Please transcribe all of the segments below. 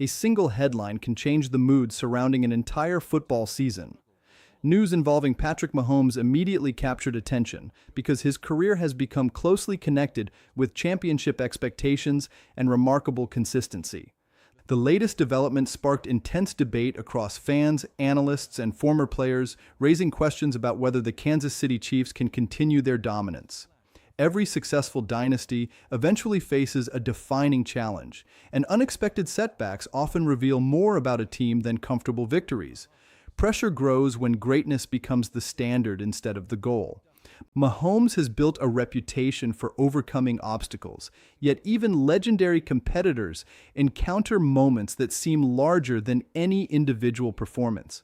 A single headline can change the mood surrounding an entire football season. News involving Patrick Mahomes immediately captured attention because his career has become closely connected with championship expectations and remarkable consistency. The latest development sparked intense debate across fans, analysts, and former players, raising questions about whether the Kansas City Chiefs can continue their dominance. Every successful dynasty eventually faces a defining challenge, and unexpected setbacks often reveal more about a team than comfortable victories. Pressure grows when greatness becomes the standard instead of the goal. Mahomes has built a reputation for overcoming obstacles, yet even legendary competitors encounter moments that seem larger than any individual performance.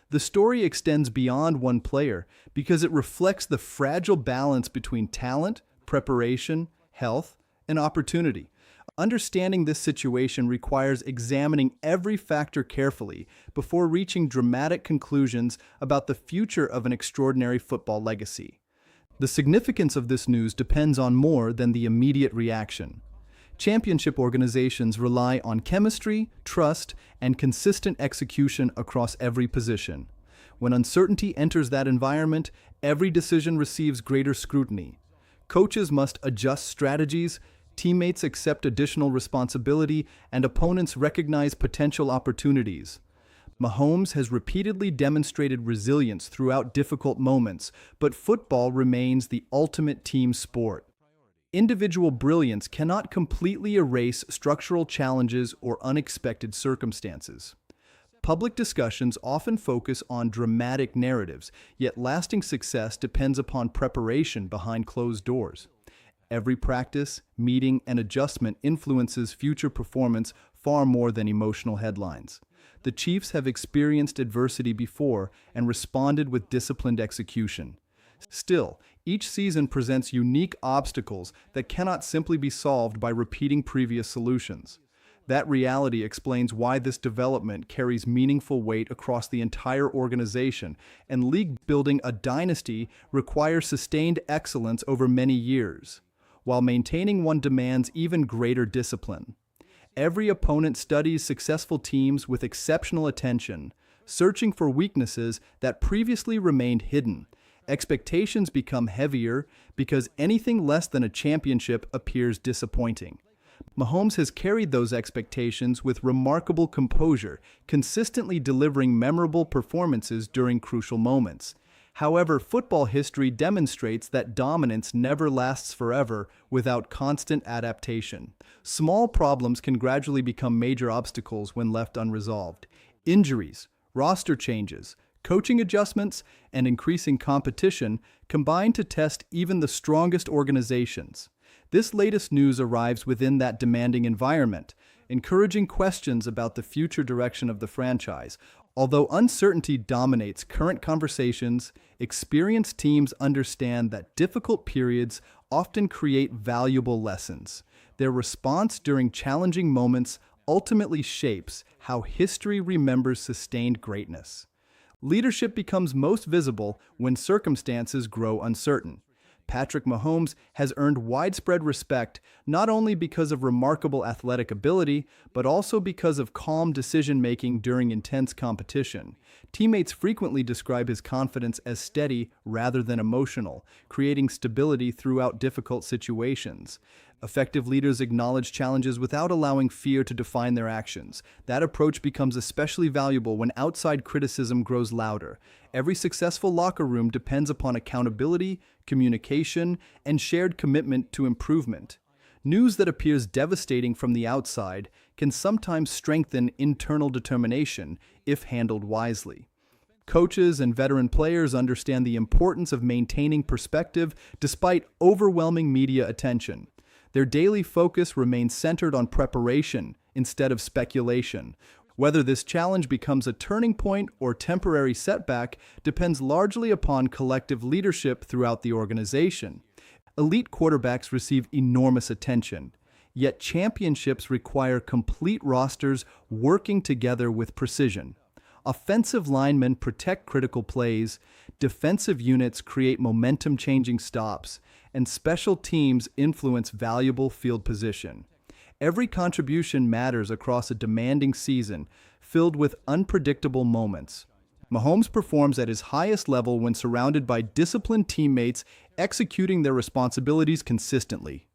The story extends beyond one player because it reflects the fragile balance between talent, preparation, health, and opportunity. Understanding this situation requires examining every factor carefully before reaching dramatic conclusions about the future of an extraordinary football legacy. The significance of this news depends on more than the immediate reaction. Championship organizations rely on chemistry, trust, and consistent execution across every position. When uncertainty enters that environment, every decision receives greater scrutiny. Coaches must adjust strategies, teammates accept additional responsibility, and opponents recognize potential opportunities. Mahomes has repeatedly demonstrated resilience throughout difficult moments, but football remains the ultimate team sport. Individual brilliance cannot completely erase structural challenges or unexpected circumstances. Public discussions often focus on dramatic narratives, yet lasting success depends upon preparation behind closed doors. Every practice, meeting, and adjustment influences future performance far more than emotional headlines. The Chiefs have experienced adversity before and responded with disciplined execution. Still, each season presents unique obstacles that cannot simply be solved by repeating previous solutions. That reality explains why this development carries meaningful weight across the entire organization, and league building a dynasty requires sustained excellence over many years, while maintaining one demands even greater discipline. Every opponent studies successful teams with exceptional attention, searching for weaknesses that previously remained hidden. Expectations become heavier because anything less than a championship appears disappointing. Mahomes has carried those expectations with remarkable composure, consistently delivering memorable performances during crucial moments. However, football history demonstrates that dominance never lasts forever without constant adaptation. Small problems can gradually become major obstacles when left unresolved. Injuries, roster changes, coaching adjustments, and increasing competition combine to test even the strongest organizations. This latest news arrives within that demanding environment, encouraging questions about the future direction of the franchise. Although uncertainty dominates current conversations, experienced teams understand that difficult periods often create valuable lessons. Their response during challenging moments ultimately shapes how history remembers sustained greatness. Leadership becomes most visible when circumstances grow uncertain. Patrick Mahomes has earned widespread respect not only because of remarkable athletic ability, but also because of calm decision-making during intense competition. Teammates frequently describe his confidence as steady rather than emotional, creating stability throughout difficult situations. Effective leaders acknowledge challenges without allowing fear to define their actions. That approach becomes especially valuable when outside criticism grows louder. Every successful locker room depends upon accountability, communication, and shared commitment to improvement. News that appears devastating from the outside can sometimes strengthen internal determination if handled wisely. Coaches and veteran players understand the importance of maintaining perspective despite overwhelming media attention. Their daily focus remains centered on preparation instead of speculation. Whether this challenge becomes a turning point or temporary setback depends largely upon collective leadership throughout the organization. Elite quarterbacks receive enormous attention, yet championships require complete rosters working together with precision. Offensive linemen protect critical plays, defensive units create momentum-changing stops, and special teams influence valuable field position. Every contribution matters across a demanding season, filled with unpredictable moments. Mahomes performs at his highest level when surrounded by disciplined teammates executing their responsibilities consistently.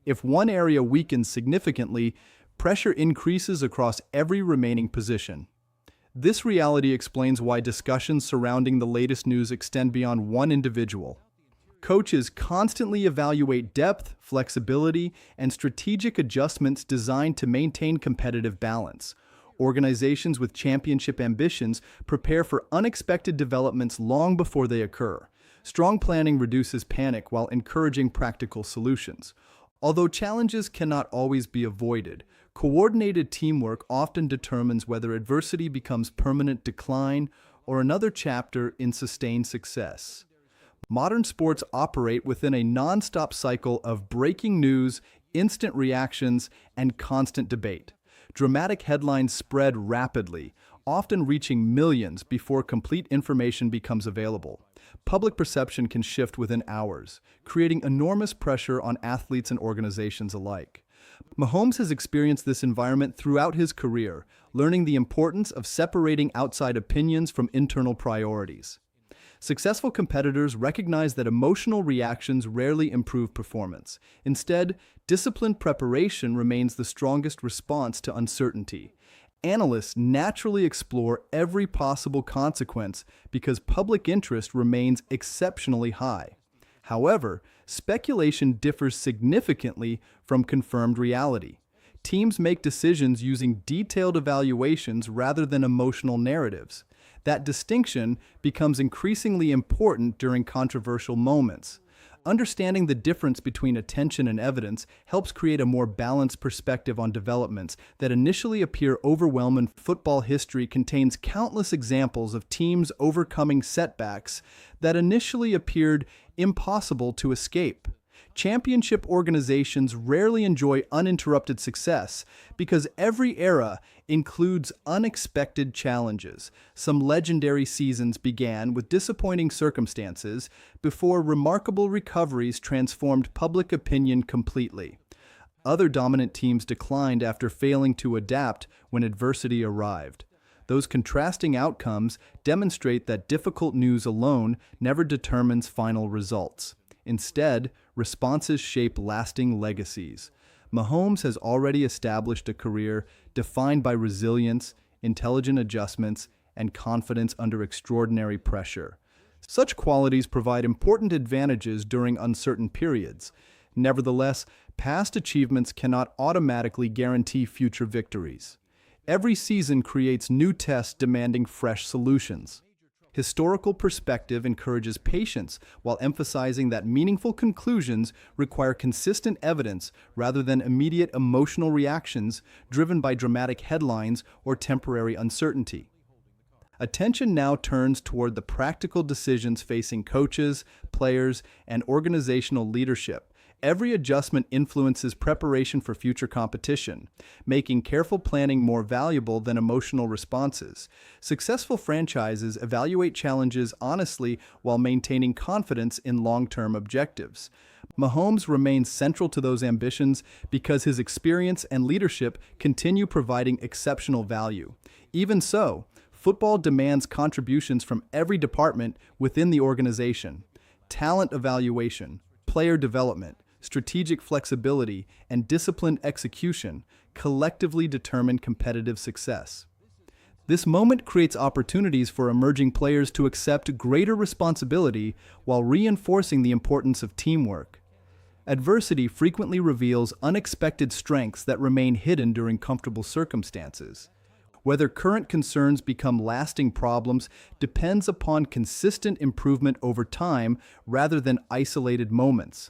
If one area weakens significantly, pressure increases across every remaining position. This reality explains why discussions surrounding the latest news extend beyond one individual. Coaches constantly evaluate depth, flexibility, and strategic adjustments designed to maintain competitive balance. Organizations with championship ambitions prepare for unexpected developments long before they occur. Strong planning reduces panic while encouraging practical solutions. Although challenges cannot always be avoided, coordinated teamwork often determines whether adversity becomes permanent decline or another chapter in sustained success. Modern sports operate within a non-stop cycle of breaking news, instant reactions, and constant debate. Dramatic headlines spread rapidly, often reaching millions before complete information becomes available. Public perception can shift within hours, creating enormous pressure on athletes and organizations alike. Mahomes has experienced this environment throughout his career, learning the importance of separating outside opinions from internal priorities. Successful competitors recognize that emotional reactions rarely improve performance. Instead, disciplined preparation remains the strongest response to uncertainty. Analysts naturally explore every possible consequence because public interest remains exceptionally high. However, speculation differs significantly from confirmed reality. Teams make decisions using detailed evaluations rather than emotional narratives. That distinction becomes increasingly important during controversial moments. Understanding the difference between attention and evidence helps create a more balanced perspective on developments that initially appear overwhelming. Football history contains countless examples of teams overcoming setbacks that initially appeared impossible to escape. Championship organizations rarely enjoy uninterrupted success because every era includes unexpected challenges. Some legendary seasons began with disappointing circumstances before remarkable recoveries transformed public opinion completely. Other dominant teams declined after failing to adapt when adversity arrived. Those contrasting outcomes demonstrate that difficult news alone never determines final results. Instead, responses shape lasting legacies. Mahomes has already established a career defined by resilience, intelligent adjustments, and confidence under extraordinary pressure. Such qualities provide important advantages during uncertain periods. Nevertheless, past achievements cannot automatically guarantee future victories. Every season creates new tests demanding fresh solutions. Historical perspective encourages patience while emphasizing that meaningful conclusions require consistent evidence rather than immediate emotional reactions driven by dramatic headlines or temporary uncertainty. Attention now turns toward the practical decisions facing coaches, players, and organizational leadership. Every adjustment influences preparation for future competition, making careful planning more valuable than emotional responses. Successful franchises evaluate challenges honestly while maintaining confidence in long-term objectives. Mahomes remains central to those ambitions because his experience and leadership continue providing exceptional value. Even so, football demands contributions from every department within the organization. Talent evaluation, player development, strategic flexibility, and disciplined execution collectively determine competitive success. This moment creates opportunities for emerging players to accept greater responsibility while reinforcing the importance of teamwork. Adversity frequently reveals unexpected strengths that remain hidden during comfortable circumstances. Whether current concerns become lasting problems depends upon consistent improvement over time rather than isolated moments.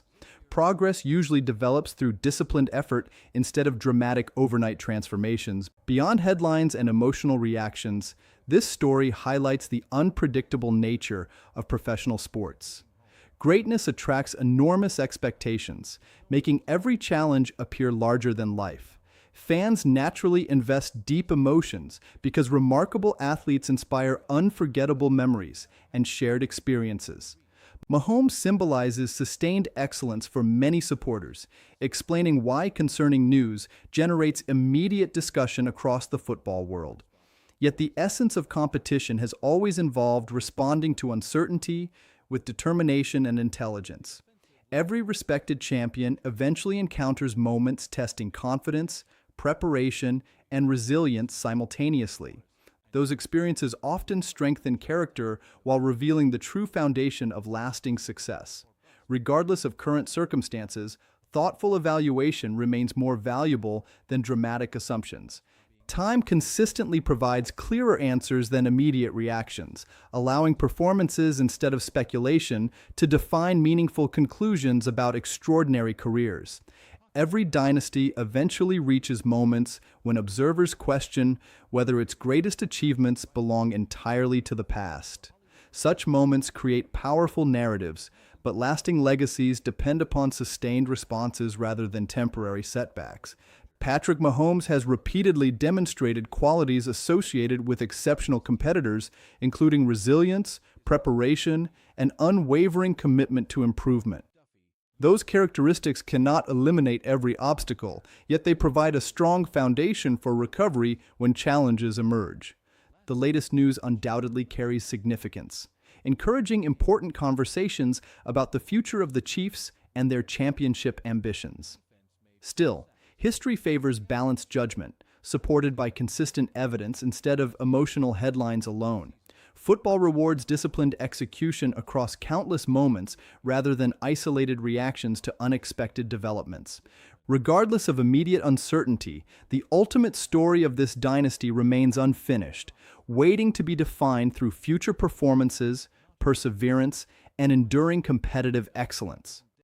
Progress usually develops through disciplined effort instead of dramatic overnight transformations. Beyond headlines and emotional reactions, this story highlights the unpredictable nature of professional sports. Greatness attracts enormous expectations, making every challenge appear larger than life. Fans naturally invest deep emotions because remarkable athletes inspire unforgettable memories and shared experiences. Mahomes symbolizes sustained excellence for many supporters, explaining why concerning news generates immediate discussion across the football world. Yet the essence of competition has always involved responding to uncertainty with determination and intelligence. Every respected champion eventually encounters moments testing confidence, preparation, and resilience simultaneously. Those experiences often strengthen character while revealing the true foundation of lasting success. Regardless of current circumstances, thoughtful evaluation remains more valuable than dramatic assumptions. Time consistently provides clearer answers than immediate reactions, allowing performances instead of speculation to define meaningful conclusions about extraordinary careers. Every dynasty eventually reaches moments when observers question whether its greatest achievements belong entirely to the past. Such moments create powerful narratives, but lasting legacies depend upon sustained responses rather than temporary setbacks. Patrick Mahomes has repeatedly demonstrated qualities associated with exceptional competitors, including resilience, preparation, and unwavering commitment to improvement. Those characteristics cannot eliminate every obstacle, yet they provide a strong foundation for recovery when challenges emerge. The latest news undoubtedly carries significance, encouraging important conversations about the future of the Chiefs and their championship ambitions. Still, history favors balanced judgment, supported by consistent evidence instead of emotional headlines alone. Football rewards disciplined execution across countless moments rather than isolated reactions to unexpected developments. Regardless of immediate uncertainty, the ultimate story of this dynasty remains unfinished, waiting to be defined through future performances, perseverance, and enduring competitive excellence.